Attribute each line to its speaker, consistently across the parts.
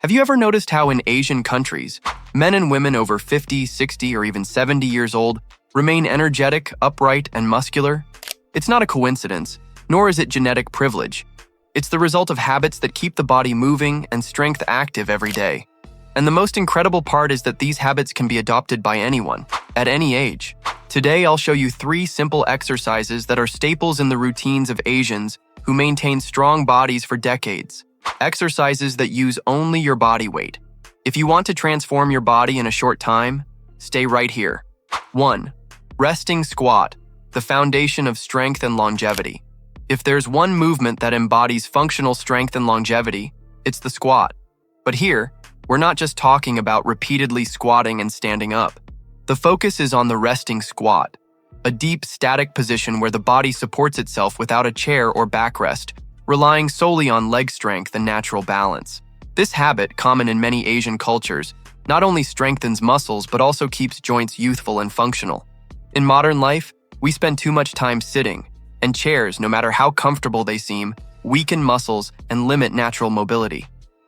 Speaker 1: Have you ever noticed how in Asian countries, men and women over 50, 60, or even 70 years old remain energetic, upright, and muscular? It's not a coincidence, nor is it genetic privilege. It's the result of habits that keep the body moving and strength active every day. And the most incredible part is that these habits can be adopted by anyone, at any age. Today, I'll show you 3 simple exercises that are staples in the routines of Asians who maintain strong bodies for decades. Exercises that use only your body weight. If you want to transform your body in a short time, stay right here. 1. Resting squat, the foundation of strength and longevity. If there's one movement that embodies functional strength and longevity, it's the squat. But here, we're not just talking about repeatedly squatting and standing up. The focus is on the resting squat, a deep, static position where the body supports itself without a chair or backrest, relying solely on leg strength and natural balance. This habit, common in many Asian cultures, not only strengthens muscles but also keeps joints youthful and functional. In modern life, we spend too much time sitting, and chairs, no matter how comfortable they seem, weaken muscles and limit natural mobility.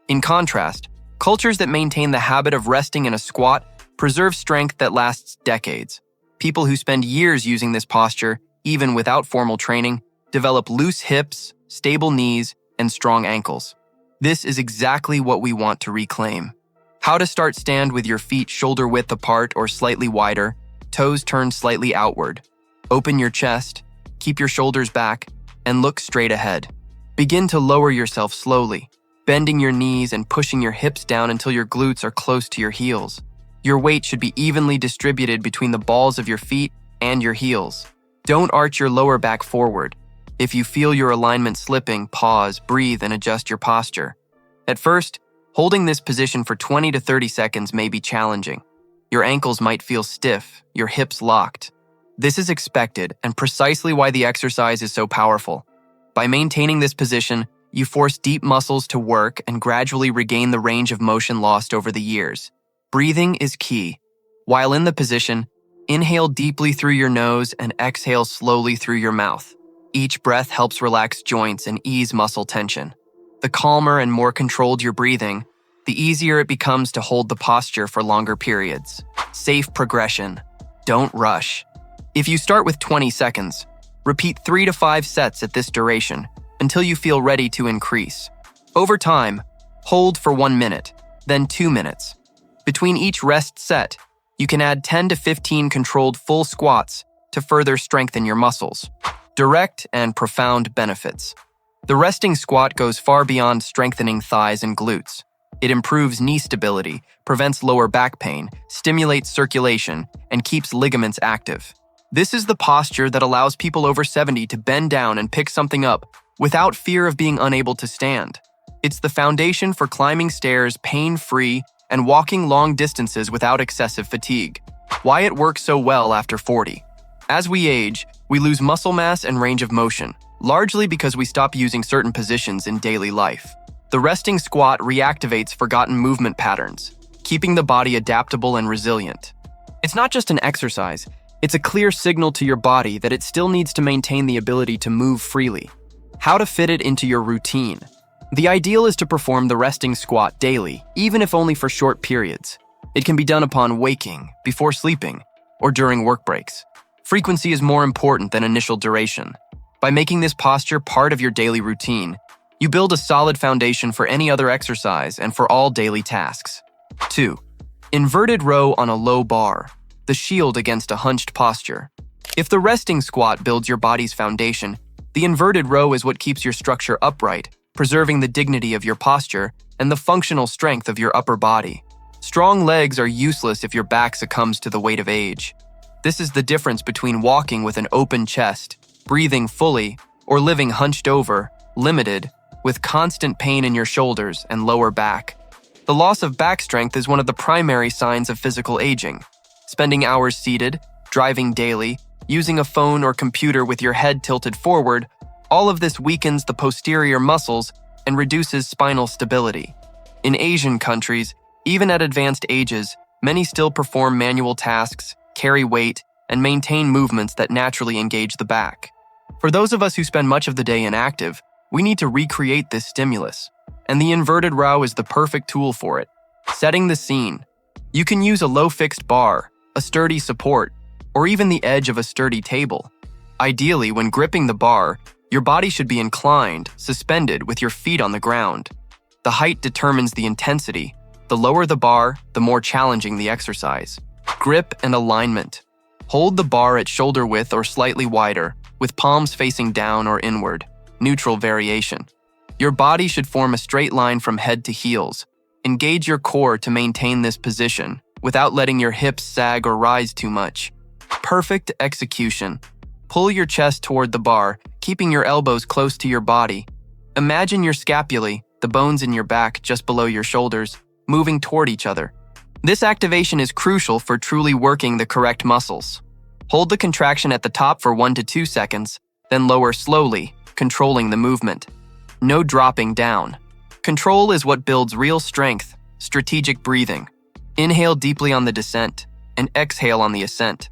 Speaker 1: In contrast, cultures that maintain the habit of resting in a squat preserve strength that lasts decades. People who spend years using this posture, even without formal training, develop loose hips, stable knees, and strong ankles. This is exactly what we want to reclaim. How to start: stand with your feet shoulder width apart or slightly wider, toes turned slightly outward. Open your chest, keep your shoulders back, and look straight ahead. Begin to lower yourself slowly, bending your knees and pushing your hips down until your glutes are close to your heels. Your weight should be evenly distributed between the balls of your feet and your heels. Don't arch your lower back forward. If you feel your alignment slipping, pause, breathe, and adjust your posture. At first, holding this position for 20 to 30 seconds may be challenging. Your ankles might feel stiff, your hips locked. This is expected and precisely why the exercise is so powerful. By maintaining this position, you force deep muscles to work and gradually regain the range of motion lost over the years. Breathing is key. While in the position, inhale deeply through your nose and exhale slowly through your mouth. Each breath helps relax joints and ease muscle tension. The calmer and more controlled your breathing, the easier it becomes to hold the posture for longer periods. Safe progression. Don't rush. If you start with 20 seconds, repeat 3 to 5 sets at this duration until you feel ready to increase. Over time, hold for 1 minute, then 2 minutes. Between each rest set, you can add 10 to 15 controlled full squats to further strengthen your muscles. Direct and profound benefits. The resting squat goes far beyond strengthening thighs and glutes. It improves knee stability, prevents lower back pain, stimulates circulation, and keeps ligaments active. This is the posture that allows people over 70 to bend down and pick something up without fear of being unable to stand. It's the foundation for climbing stairs pain-free and walking long distances without excessive fatigue. Why it works so well after 40. As we age, we lose muscle mass and range of motion, largely because we stop using certain positions in daily life. The resting squat reactivates forgotten movement patterns, keeping the body adaptable and resilient. It's not just an exercise, it's a clear signal to your body that it still needs to maintain the ability to move freely. How to fit it into your routine. The ideal is to perform the resting squat daily, even if only for short periods. It can be done upon waking, before sleeping, or during work breaks. Frequency is more important than initial duration. By making this posture part of your daily routine, you build a solid foundation for any other exercise and for all daily tasks. 2. Inverted row on a low bar, the shield against a hunched posture. If the resting squat builds your body's foundation, the inverted row is what keeps your structure upright, preserving the dignity of your posture and the functional strength of your upper body. Strong legs are useless if your back succumbs to the weight of age. This is the difference between walking with an open chest, breathing fully, or living hunched over, limited, with constant pain in your shoulders and lower back. The loss of back strength is one of the primary signs of physical aging. Spending hours seated, driving daily, using a phone or computer with your head tilted forward, all of this weakens the posterior muscles and reduces spinal stability. In Asian countries, even at advanced ages, many still perform manual tasks, carry weight, and maintain movements that naturally engage the back. For those of us who spend much of the day inactive, we need to recreate this stimulus. and the inverted row is the perfect tool for it. Setting the scene. You can use a low fixed bar, a sturdy support, or even the edge of a sturdy table. Ideally, when gripping the bar, your body should be inclined, suspended with your feet on the ground. The height determines the intensity. The lower the bar, the more challenging the exercise. Grip and alignment. Hold the bar at shoulder width or slightly wider, with palms facing down or inward. Neutral variation. Your body should form a straight line from head to heels. Engage your core to maintain this position, without letting your hips sag or rise too much. Perfect execution. Pull your chest toward the bar, keeping your elbows close to your body. Imagine your scapulae, the bones in your back just below your shoulders, moving toward each other. This activation is crucial for truly working the correct muscles. Hold the contraction at the top for 1 to 2 seconds, then lower slowly, controlling the movement. No dropping down. Control is what builds real strength. Strategic breathing. Inhale deeply on the descent, and exhale on the ascent.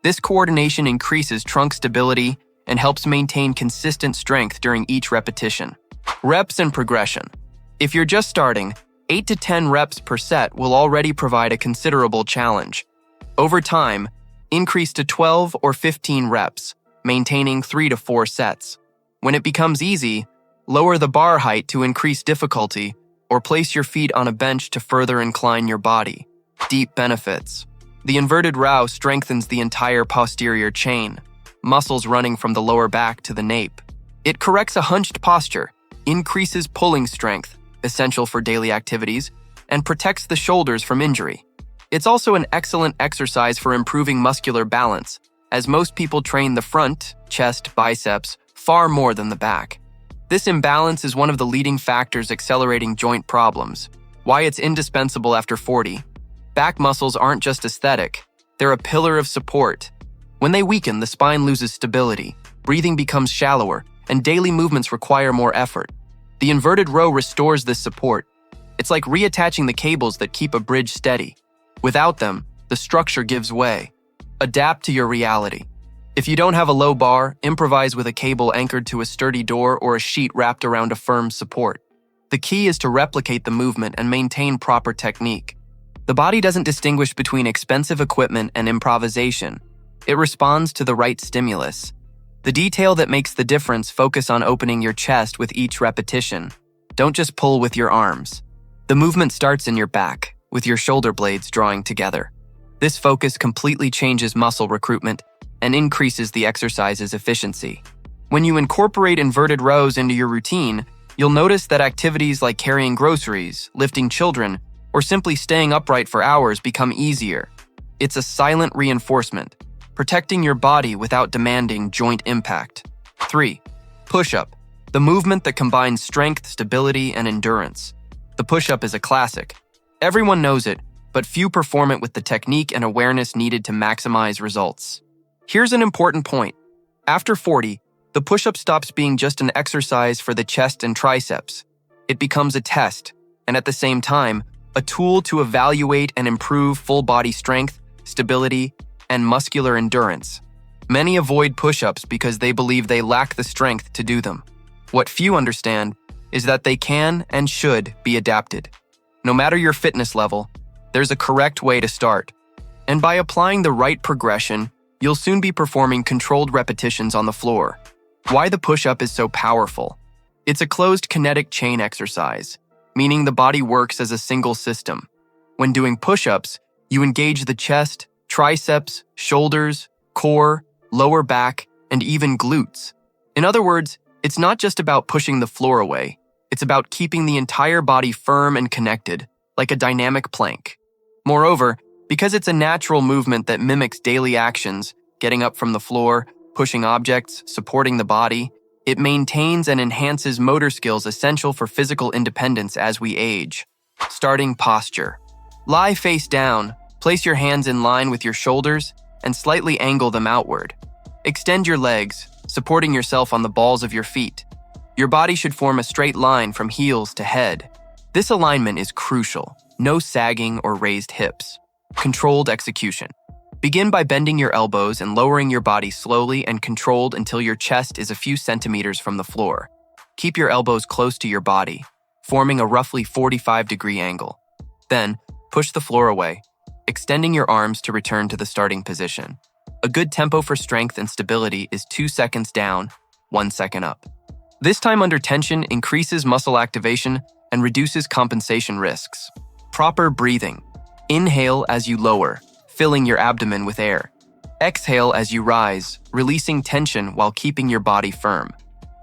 Speaker 1: This coordination increases trunk stability and helps maintain consistent strength during each repetition. Reps and progression. If you're just starting, 8 to 10 reps per set will already provide a considerable challenge. Over time, increase to 12 or 15 reps, maintaining 3 to 4 sets. When it becomes easy, lower the bar height to increase difficulty, or place your feet on a bench to further incline your body. Deep benefits. The inverted row strengthens the entire posterior chain, muscles running from the lower back to the nape. It corrects a hunched posture, increases pulling strength, essential for daily activities, and protects the shoulders from injury. It's also an excellent exercise for improving muscular balance, as most people train the front, chest, biceps, far more than the back. This imbalance is one of the leading factors accelerating joint problems, why it's indispensable after 40. Back muscles aren't just aesthetic, they're a pillar of support. When they weaken, the spine loses stability, breathing becomes shallower, and daily movements require more effort. The inverted row restores this support. It's like reattaching the cables that keep a bridge steady. Without them, the structure gives way. Adapt to your reality. If you don't have a low bar, improvise with a cable anchored to a sturdy door or a sheet wrapped around a firm support. The key is to replicate the movement and maintain proper technique. The body doesn't distinguish between expensive equipment and improvisation. It responds to the right stimulus. The detail that makes the difference focus on opening your chest with each repetition. Don't just pull with your arms. The movement starts in your back, with your shoulder blades drawing together. This focus completely changes muscle recruitment and increases the exercise's efficiency. When you incorporate inverted rows into your routine, you'll notice that activities like carrying groceries, lifting children, or simply staying upright for hours become easier. It's a silent reinforcement, protecting your body without demanding joint impact. 3. Push-up, the movement that combines strength, stability, and endurance. The push-up is a classic. Everyone knows it, but few perform it with the technique and awareness needed to maximize results. Here's an important point. After 40, the push-up stops being just an exercise for the chest and triceps. It becomes a test, and at the same time, a tool to evaluate and improve full body strength, stability, and muscular endurance. Many avoid push-ups because they believe they lack the strength to do them. What few understand is that they can and should be adapted. No matter your fitness level, there's a correct way to start. And by applying the right progression, you'll soon be performing controlled repetitions on the floor. Why the push-up is so powerful? It's a closed kinetic chain exercise, meaning the body works as a single system. When doing push-ups, you engage the chest, triceps, shoulders, core, lower back, and even glutes. In other words, it's not just about pushing the floor away. It's about keeping the entire body firm and connected, like a dynamic plank. Moreover, because it's a natural movement that mimics daily actions, getting up from the floor, pushing objects, supporting the body, it maintains and enhances motor skills essential for physical independence as we age. Starting posture. Lie face down, place your hands in line with your shoulders, and slightly angle them outward. Extend your legs, supporting yourself on the balls of your feet. Your body should form a straight line from heels to head. This alignment is crucial. No sagging or raised hips. Controlled execution. Begin by bending your elbows and lowering your body slowly and controlled until your chest is a few centimeters from the floor. Keep your elbows close to your body. forming a roughly 45-degree angle. Then, push the floor away, extending your arms to return to the starting position. A good tempo for strength and stability is 2 seconds down, 1 second up. This time under tension increases muscle activation and reduces compensation risks. Proper breathing. Inhale as you lower, filling your abdomen with air. Exhale as you rise, releasing tension while keeping your body firm.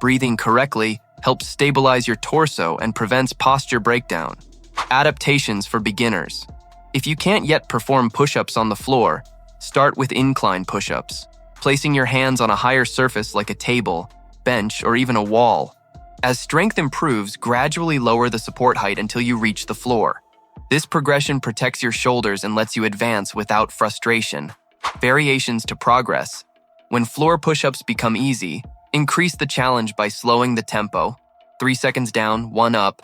Speaker 1: Breathing correctly helps stabilize your torso and prevents posture breakdown. Adaptations for beginners. If you can't yet perform push-ups on the floor, start with incline push-ups, placing your hands on a higher surface like a table, bench, or even a wall. As strength improves, gradually lower the support height until you reach the floor. This progression protects your shoulders and lets you advance without frustration. Variations to progress. When floor push-ups become easy, increase the challenge by slowing the tempo, 3 seconds down, 1 up,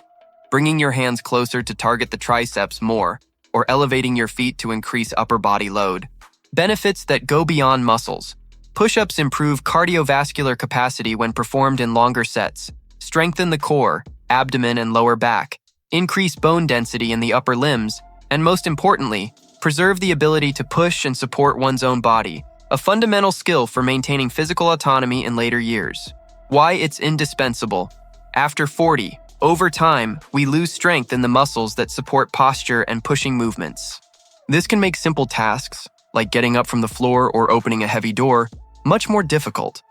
Speaker 1: bringing your hands closer to target the triceps more, or elevating your feet to increase upper body load. Benefits that go beyond muscles. Push-ups improve cardiovascular capacity when performed in longer sets, strengthen the core, abdomen, and lower back, increase bone density in the upper limbs, and most importantly, preserve the ability to push and support one's own body, a fundamental skill for maintaining physical autonomy in later years. Why it's indispensable. After 40, over time, we lose strength in the muscles that support posture and pushing movements. This can make simple tasks, like getting up from the floor or opening a heavy door, much more difficult.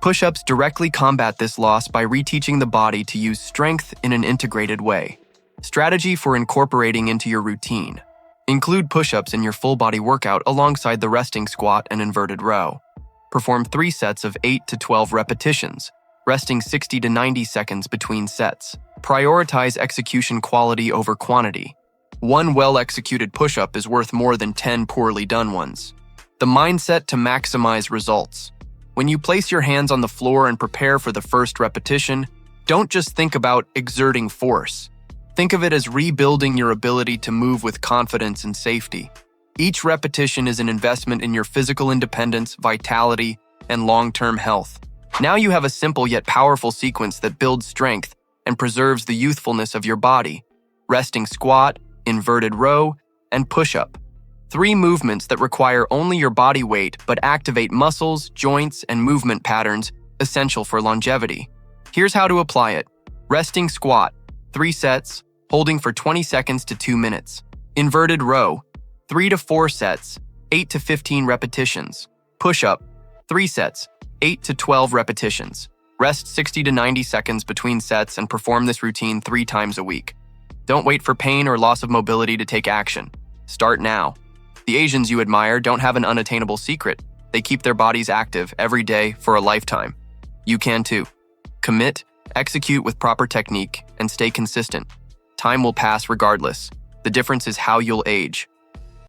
Speaker 1: Push-ups directly combat this loss by reteaching the body to use strength in an integrated way. Strategy for incorporating into your routine. Include push-ups in your full-body workout alongside the resting squat and inverted row. Perform 3 sets of 8 to 12 repetitions, resting 60 to 90 seconds between sets. Prioritize execution quality over quantity. 1 well-executed push-up is worth more than 10 poorly done ones. The mindset to maximize results. When you place your hands on the floor and prepare for the first repetition, don't just think about exerting force. Think of it as rebuilding your ability to move with confidence and safety. Each repetition is an investment in your physical independence, vitality, and long-term health. Now you have a simple yet powerful sequence that builds strength and preserves the youthfulness of your body. Resting squat, inverted row, and push-up. 3 movements that require only your body weight but activate muscles, joints, and movement patterns essential for longevity. Here's how to apply it. Resting squat, 3 sets, holding for 20 seconds to 2 minutes. Inverted row, 3 to 4 sets, 8 to 15 repetitions. Push-up, 3 sets, 8 to 12 repetitions. Rest 60 to 90 seconds between sets and perform this routine 3 times a week. Don't wait for pain or loss of mobility to take action. Start now. The Asians you admire don't have an unattainable secret. They keep their bodies active every day for a lifetime. You can too. Commit, execute with proper technique, and stay consistent. Time will pass regardless. The difference is how you'll age.